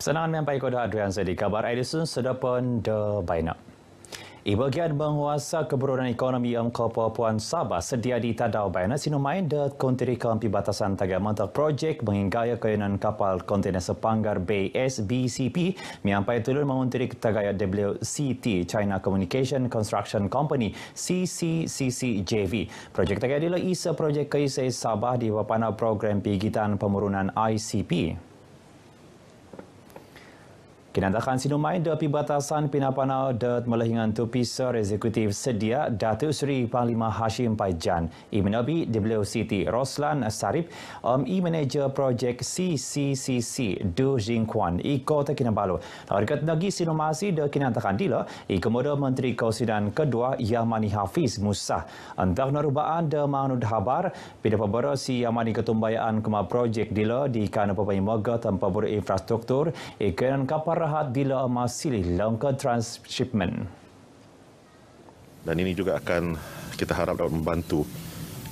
Senangan mempai koda Adrian Zedi, kabar Edison sedapun de baina. Bagian menguasa keberonan ekonomi Papuan Sabah sedia ditadau baina sinumain de konterikan pembatasan taga mantak projek menginggaya kayanan kapal kontainer sepanggar Bay SBCP miampai tulun mengunterik tagaya WCT China Communication Construction Company CCCCJV. Projek tagaya dila isa projek kaisai Sabah di wapana program pigitan pemurunan ICP. Kinandakan sinumai de pembatasan pinapanau de melehingan tu pisar eksekutif sedia Datuk Seri Panglima Hashim Paijan, Menabi WCT Roslan Sarip, manager projek CCCC Du Jingquan, Kota Kinabalu. Harkat nagi sinumasi de kinandakan dila, kemudian Menteri Kausinan kedua Yamani Hafiz Musa. Antak narubaan de manud habar, pida pabara si Yamani ketumbayaan kema projek dila di kana papaimoga tanpa buru infrastruktur, kenan kapar rahat dila masih langkah transshipment. Dan ini juga akan kita harap dapat membantu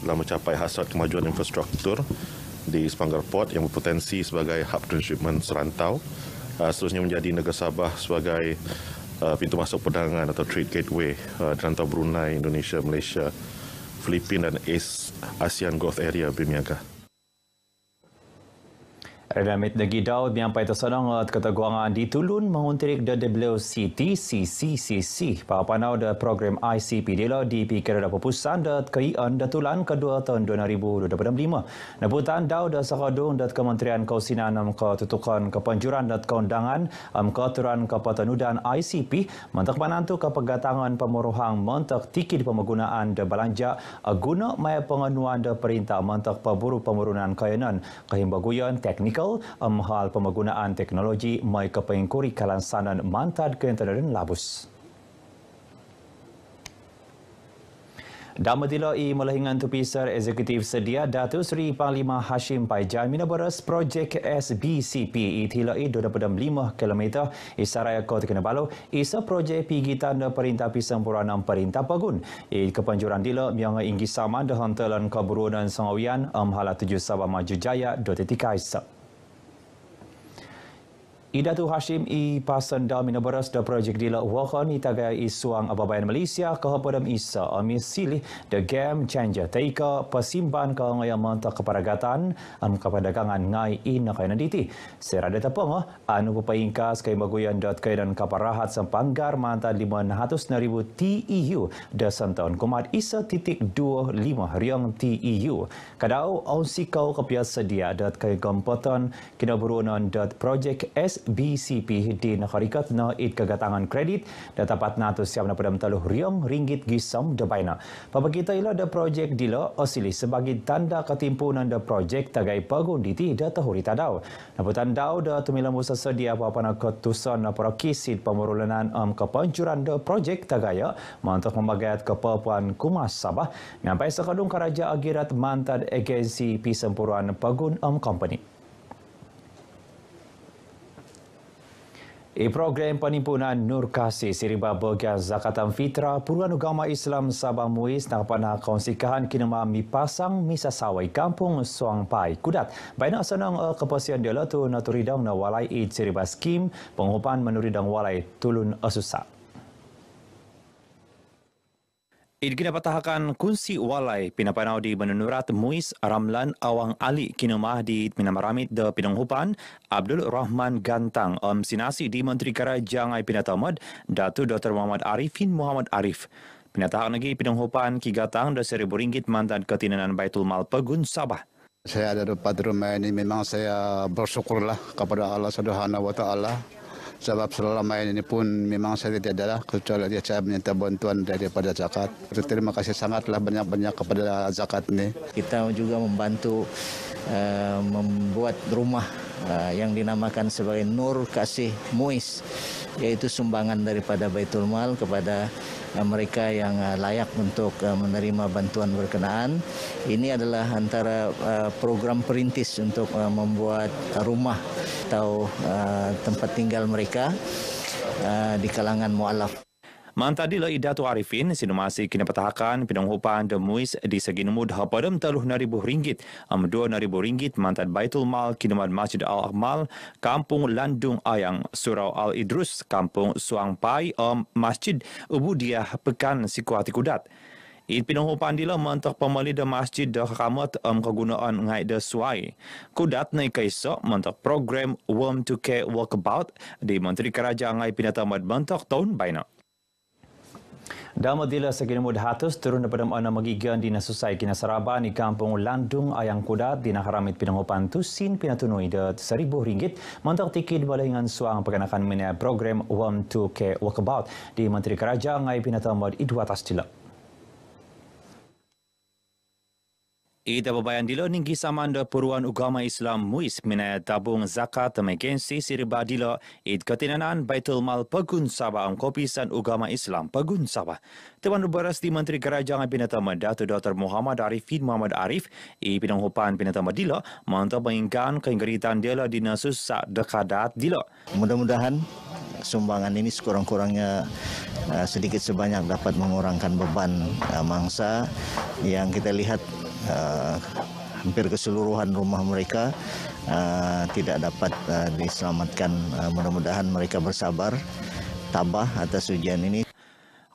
dalam mencapai hasrat kemajuan infrastruktur di Sepanggar Port yang berpotensi sebagai hub transshipment serantau, seterusnya menjadi negara Sabah sebagai pintu masuk perdagangan atau trade gateway di rantau Brunei, Indonesia, Malaysia, Filipina dan ASEAN Growth Area berniaga. Redamit Degi Daud yang pai tersenang keteguangan ditulun menguntirik the WCT CCCC papanau de program ICP dila di pikir da pepusan de keian datulan kedua tahun 2025. Nabutan Daud da sakadung dat Kementerian Kausinan ketutukan kepenjuran dat keundangan keaturan kepetenudan ICP mentak manantu kepegatangan pemuruhang mentak tikit pemgunaan de belanja guna maya pengenuan de perintah mentak peburu pemurunan kayanan kehimbaguyan teknikal hal penggunaan teknologi mai kepengkuri kalansanan mantad keinterneten labus. Damadila melehingan tu pisar eksekutif sedia Datuk Seri Panglima Hashim Paijan minabaras projek SBCP itilai 25 km Isaraya Kota Kinabalu isa projek pigitan perintah pisampuranan perintah pagun kepanjuran dila yang inggi sama dengan telan keburunan sangawian hala 7 Sabah Maju Jaya .tk. Datuk Hashim pasanda minabaras da projek dila wakan itagai isuang ababayan Malaysia kehapadam isa silih the game changer taika pasimban ka ngaya manta keparagatan keperdagangan ngai nakainan diti serada tapang anu papaingkas kay baguyan.kaidan kaparahat sampanggar manta 500,000 TEU da santaun kumat isa titik 25 riang TEU kadau ausikau kepias sedia dat kay kompoton kinaburunan dat projek BCP di nakarikat na kagatangan kredit dan tapat nato siap na padam taluh riang ringgit gisam de baina. Papakita ila da projek dila asili sebagai tanda ketimpunan da projek tagai pagun diti da tahuri tadau. Naputan dau da tumilang musa sedia apa-apa ketusan na parakisit pemurulanan kepancuran da projek tagaya mantak membagayat ke Papuan Kumas Sabah sampai sekadung karaja agirat mantad agensi pisempuruan pagun company. Program penimpunan Nur Kasih Siriba bagian zakatan fitrah Puluhan Agama Islam Sabah Muiz nakapana konsikahan kinema mipasang misa sawai kampung Suang Pai Kudat. Baina senang kepasian dia tu naturidang na walai Siriba skim penghupan menuridang walai tulun asusa. Kina patahakan kunci walai pinapanau di Menunurat Muiz Ramlan Awang Ali kinumah di Minamaramit de Pinanghupan Abdul Rahman Gantang sinasi di Menteri Kerajaan Pinatamad Datu Dr. Muhammad Arifin Muhammad Arif. Pinatahan lagi Pinanghupan Kigatang da RM1,000 mantan ketinanan Baitul Mal Pegun Sabah. Saya ada dapat rumah ini memang saya bersyukurlah kepada Allah Subhanahu Wa Taala. Sebab selama ini pun memang saya tidak ada kecuali dia saya minta bantuan daripada zakat. Terima kasih sangatlah banyak-banyak kepada zakat ini. Kita juga membantu membuat rumah yang dinamakan sebagai Nur Kasih Muiz, yaitu sumbangan daripada Baitul Mal kepada mereka yang layak untuk menerima bantuan berkenaan. Ini adalah antara program perintis untuk membuat rumah atau tempat tinggal mereka di kalangan mu'alaf. Mantadila Idatu Arifin sinumasi kinapatahakan pinanghupan de muis di segi numud hapadam RM30,000 RM2,000 mantad Baitul Mal kinumad Masjid Al-Akmal Kampung Landung Ayang Surau Al-Idrus Kampung Suang Pai Masjid Ubudiah Pekan Sikuati Kudat. Pinanghupan dila mentok pemali de masjid de kamat kegunaan ngai de suai. Kudat nai kaisa mentok program Worm to Care Walkabout di Menteri Kerajaan ngai pinatamad mentok tahun baina. Dama dila seginamud hatus turun daripada mana magigan di nasusai kina Saraba di Kampung Landung Ayang Kudat di Nakaramit pinanghupan tusin pinatunui de RM1,000 mentok tikid balahingan suang perkenakan mena program Worm to Care Walkabout di Menteri Kerajaan ngai pinatamad idwatas dila. Ida babayan dilo ninggi samanda Peruan Agama Islam MUIS minaya tabung zakat emergensi sirba dilo id ketinanan Baitul Mal Pegun Sabah Kopisan Agama Islam Pegun Sabah. Teman beras di Menteri Kerajaan Pinatama Datuk Dr. Muhammad Arifin Muhammad Arif pinanghupan Pinatama dilo mantap mengingatkan keinggeritan dilo di nasus sak dekadat dilo. Mudah-mudahan sumbangan ini sekurang-kurangnya sedikit sebanyak dapat mengurangkan beban mangsa yang kita lihat hampir keseluruhan rumah mereka tidak dapat diselamatkan. Mudah-mudahan mereka bersabar, tabah atas ujian ini.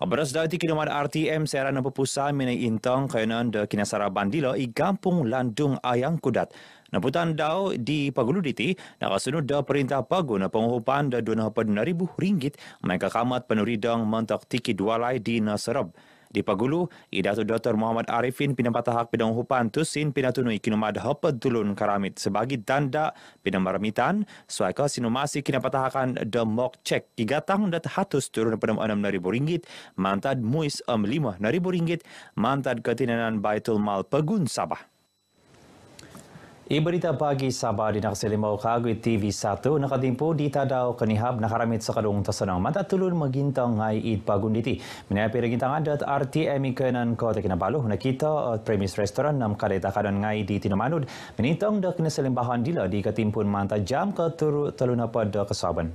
Beras dari kinuman RTM serana pepusan minai intang kayanan de kinasara bandila i Kampung Landung Ayang Kudat. Naputan dau di Pagulu Diti, nakasunod da perintah pagu na penghupan da RM2,000 mereka kamat penuridang mentok tiki dualai di Nasarab. Di Pagulu, Idatu Dr. Muhammad Arifin pinapatahak pinanghupan tusin pinatunui kinumad hapad tulun karamit sebagai tanda pinamaramitan suaka sinumasi kinapatahakan de mock check gigatang dat hatus turun pada RM6,000 mantad muis RM5,000 mantad ketinanan Baitul Mal Pegun Sabah. Berita pagi Sabah di Nakasilimau Kagui TV1 nakatimpo di tadaw kanihab nakaramit sa kadung tasanang matatulun magintang ngay id pagunditi. Minayapi regintangan dat RTM ikanan ko ta kinabalo nakita premise restaurant nam kadetakanan ngay di tinamanud. Minintang da kinasalimbahan dila di katimpun manta jam ka talunapad da kasaban.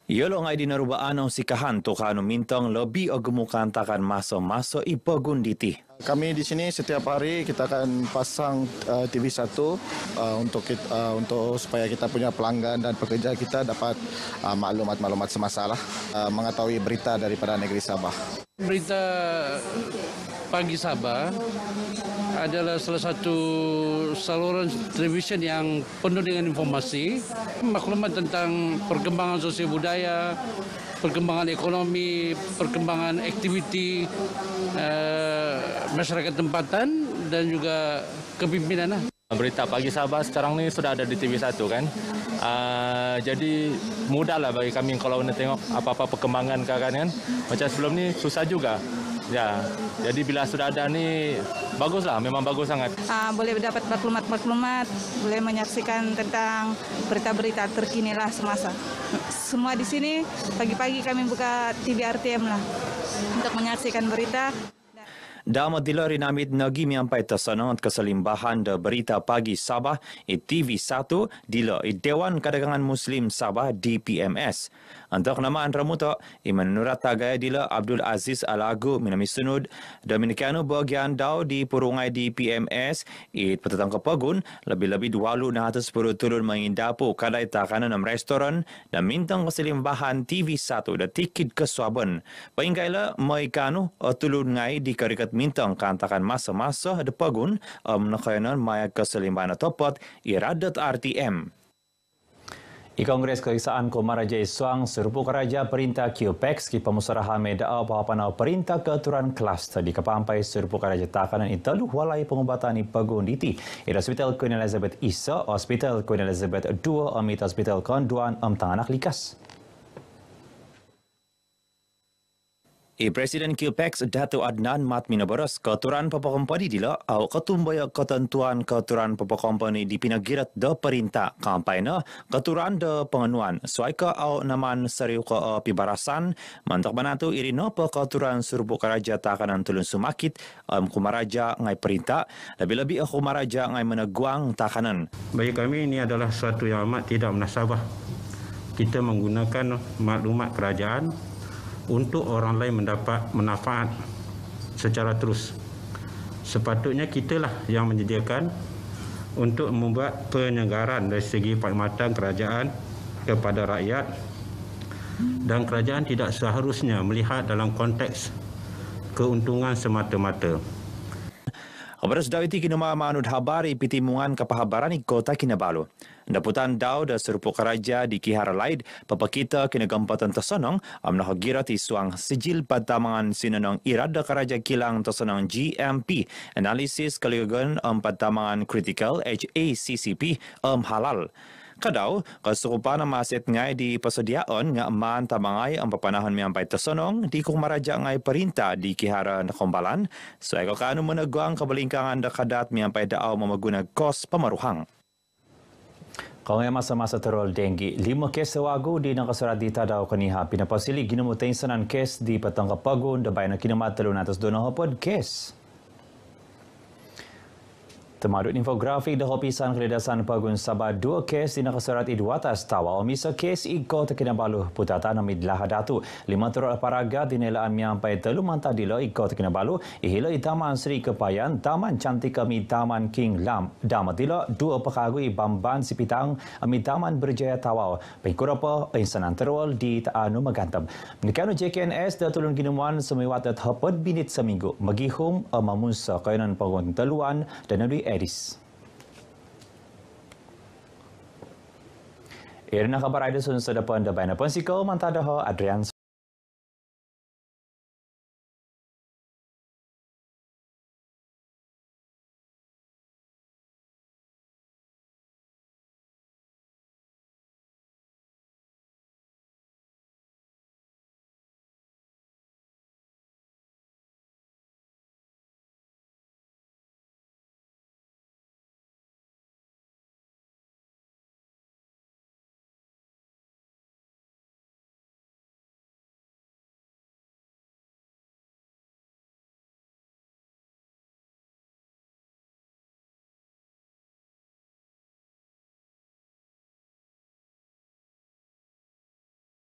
Yolo ngay dinarubaan ang sikahan to kano mintang lebih agemukan takan masa-masa ipagunditi. Kami di sini setiap hari kita akan pasang TV1 untuk supaya kita punya pelanggan dan pekerja kita dapat maklumat-maklumat semasa mengetahui berita daripada negeri Sabah. Berita Pagi Sabah adalah salah satu saluran televisyen yang penuh dengan informasi, maklumat tentang perkembangan sosial budaya, perkembangan ekonomi, perkembangan aktiviti masyarakat tempatan dan juga kepimpinan. Berita Pagi Sabah sekarang ni sudah ada di TV1 kan. Jadi mudahlah bagi kami kalau nak tengok apa-apa perkembangan kan. Macam sebelum ni susah juga. Ya, jadi bila sudah ada ni baguslah, memang bagus sangat. Boleh dapat maklumat, boleh menyaksikan tentang berita-berita terkini lah semasa. Semua di sini pagi-pagi kami buka TV RTM lah untuk menyaksikan berita. Damat dila rinamit nagi miampai tasanang keselimbahan da berita Pagi Sabah TV1 dila Dewan Kadagangan Muslim Sabah DPMS. Untuk namaan ramuta menurut tagay dila Abdul Aziz Alagu minami sunud Dominikano bagian daw di purungai DPMS petatang kepagun lebih-lebih 210 turun mengindapu kadai takanan restoran dan mintang keselimbahan TV1 da tikid kesuaban. Painggailah maikano tulun ngai di karikat mintang kantakan masa-masa depagun nakayanan maya keselimbahan tepat iradat RTM. Kongres Keisaan Komaraja Iswang serupu keraja perintah QPEX ki pemusarahan medao pahapanau perintah keaturan kluster di kepampai serupu keraja takanan italu walai pengobatan ipagun diti Hospital Queen Elizabeth Isa, Hospital Queen Elizabeth II, Amit Hospital Konduan Tanganak Likas. Presiden QPEX Datuk Adnan Mat Minabaras keaturan papa kompani dila au ketumbaya ketentuan keaturan papa kompani di pinagirat da perintah kampanye keaturan da pengenuan suaika au naman seriu ke pibarasan mantak manatu irino pa keaturan surubu karaja takanan tulun sumakit kumaraja ngai perintah lebih-lebih kumaraja ngai meneguang takanan. Bagi kami ini adalah suatu yang amat tidak munasabah kita menggunakan maklumat kerajaan untuk orang lain mendapat manfaat secara terus. Sepatutnya kitalah yang menyediakan untuk membuat penyelenggaraan dari segi perkhidmatan kerajaan kepada rakyat, dan kerajaan tidak seharusnya melihat dalam konteks keuntungan semata-mata. Kepada sedau itu kinuma manut habari pitimungan kepahabaran di Kota Kinabalu. Daputan Daud dan serupuk keraja di Kihara Laid, papakita kinagampatan tersonong, amnah gira tisuang sijil patamangan sinanong irada keraja kilang tersonong GMP, analisis kaligagan patamangan critical HACCP halal. Kadau, kesurupan ang maset ngay di pasadiaon nga man tamangay ang papanahan miyambay tasonong di kung maraja ngay perinta di Kihara na kumbalan. So, eko kaano managwang kabalingkangan da kadat miyambay daaw mamagunag kos pamaruhang. Kung ay masa-masa terol dengue, 5 kes sa wago di nakasaradita daw kaniha. Pinapasili ginamutay sanan kes di patangkapagon, dabay na kinamatalo natas doon ang hapod kes. Temadut infografik dah opisan keledasan pagun Sabah 2 kes di nakasarat idwatas tawa o misa kes i Kota Kinabalu putatan amid lahadatu 5 turut paraga dinelaan miampai telu mantadilo i Kota Kinabalu ihilo i Taman Sri Kepayan Taman Cantik amid Taman King Lam damatilo 2 pakagui Bamban Sipitang amid Taman Berjaya Tawau pengkurapa insanan terol di Taanu Magantab menikanu JKNS dah tulun ginuman semiwat dat hapad binit seminggu magihum mamunsa kainan pagun teluan dan nadi Edis. Irna kabar ada sun sedapan da baina pensiko mantadaho Adrian